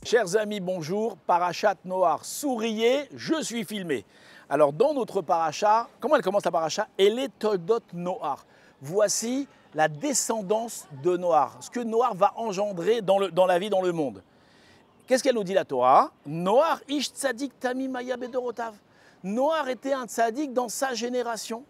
Chers amis, bonjour. Parachat Noach, souriez, je suis filmé. Alors dans notre paracha, comment elle commence la paracha? Elle est Toldot Noach. Voici la descendance de Noach, ce que Noach va engendrer dans la vie, dans le monde. Qu'est-ce qu'elle nous dit la Torah? Noach ish tzadik tamim haya bedorotav. Noach était un tzadik dans sa génération.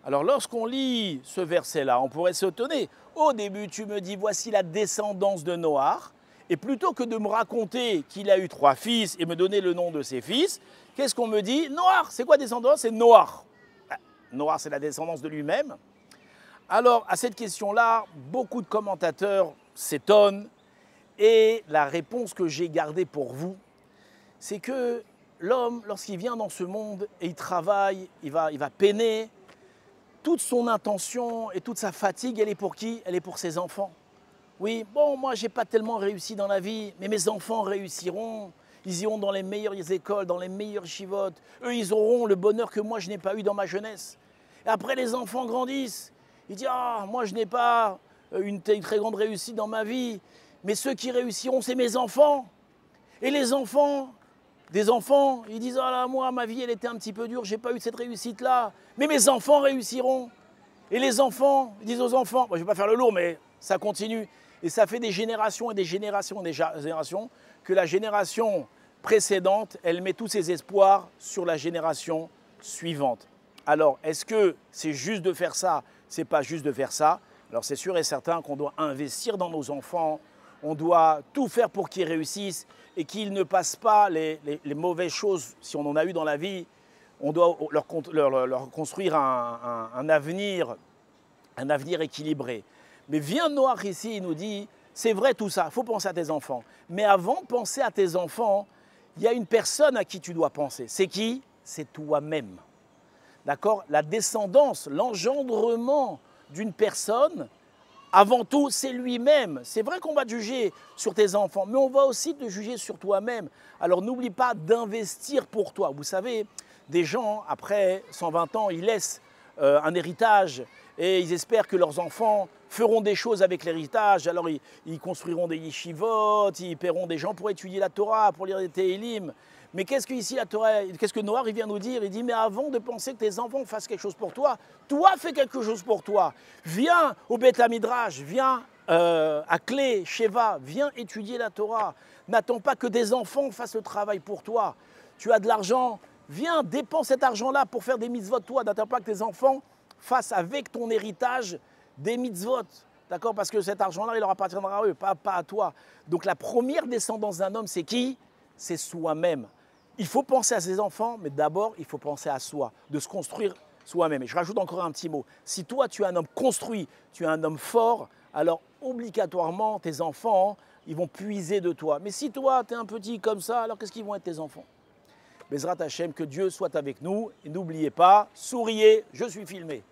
Alors lorsqu'on lit ce verset-là, on pourrait s'étonner. Au début, tu me dis, voici la descendance de Noach. Et plutôt que de me raconter qu'il a eu 3 fils et me donner le nom de ses fils, qu'est-ce qu'on me dit? Noach, c'est quoi descendance? C'est Noach. Noach, c'est la descendance de lui-même. Alors, à cette question-là, beaucoup de commentateurs s'étonnent. Et la réponse que j'ai gardée pour vous, c'est que l'homme, lorsqu'il vient dans ce monde et il travaille, il va peiner, toute son intention et toute sa fatigue, elle est pour qui? Elle est pour ses enfants. Oui, bon, moi, je n'ai pas tellement réussi dans la vie, mais mes enfants réussiront. Ils iront dans les meilleures écoles, dans les meilleures chivotes. Eux, ils auront le bonheur que moi, je n'ai pas eu dans ma jeunesse. Et après, les enfants grandissent. Ils disent, ah, moi, je n'ai pas une très grande réussite dans ma vie, mais ceux qui réussiront, c'est mes enfants. Et les enfants, des enfants, ils disent, ah là, moi, ma vie, elle était un petit peu dure, je n'ai pas eu cette réussite-là, mais mes enfants réussiront. Et les enfants, ils disent aux enfants, moi, je ne vais pas faire le lourd, mais ça continue. Et ça fait des générations et des générations et des générations que la génération précédente, elle met tous ses espoirs sur la génération suivante. Alors, est-ce que c'est juste de faire ça? C'est pas juste de faire ça. Alors, c'est sûr et certain qu'on doit investir dans nos enfants, on doit tout faire pour qu'ils réussissent et qu'ils ne passent pas les mauvaises choses, si on en a eu dans la vie. On doit leur construire un avenir équilibré. Mais vient Noach ici, il nous dit, c'est vrai tout ça, il faut penser à tes enfants. Mais avant de penser à tes enfants, il y a une personne à qui tu dois penser. C'est qui? C'est toi-même. D'accord? La descendance, l'engendrement d'une personne, avant tout, c'est lui-même. C'est vrai qu'on va te juger sur tes enfants, mais on va aussi te juger sur toi-même. Alors n'oublie pas d'investir pour toi. Vous savez, des gens, après 120 ans, ils laissent un héritage et ils espèrent que leurs enfants feront des choses avec l'héritage. Alors ils construiront des yeshivotes, ils paieront des gens pour étudier la Torah, pour lire des Tehillim. Mais qu'est-ce que ici la Torah, qu'est-ce que Noach vient nous dire? Il dit, mais avant de penser que tes enfants fassent quelque chose pour toi, toi fais quelque chose pour toi. Viens au Beth Midrash, viens à Clé, Sheva, viens étudier la Torah. N'attends pas que tes enfants fassent le travail pour toi. Tu as de l'argent, viens, dépense cet argent-là pour faire des mitzvot toi. N'attends pas que tes enfants fassent avec ton héritage des mitzvot. D'accord? Parce que cet argent-là, il leur appartiendra à eux, pas à toi. Donc la première descendance d'un homme, c'est qui? C'est soi-même. Il faut penser à ses enfants, mais d'abord, il faut penser à soi, de se construire soi-même. Et je rajoute encore un petit mot. Si toi, tu es un homme construit, tu es un homme fort, alors obligatoirement, tes enfants, ils vont puiser de toi. Mais si toi, tu es un petit comme ça, alors qu'est-ce qu'ils vont être tes enfants? Bezrat Hashem, que Dieu soit avec nous. Et n'oubliez pas, souriez, je suis filmé.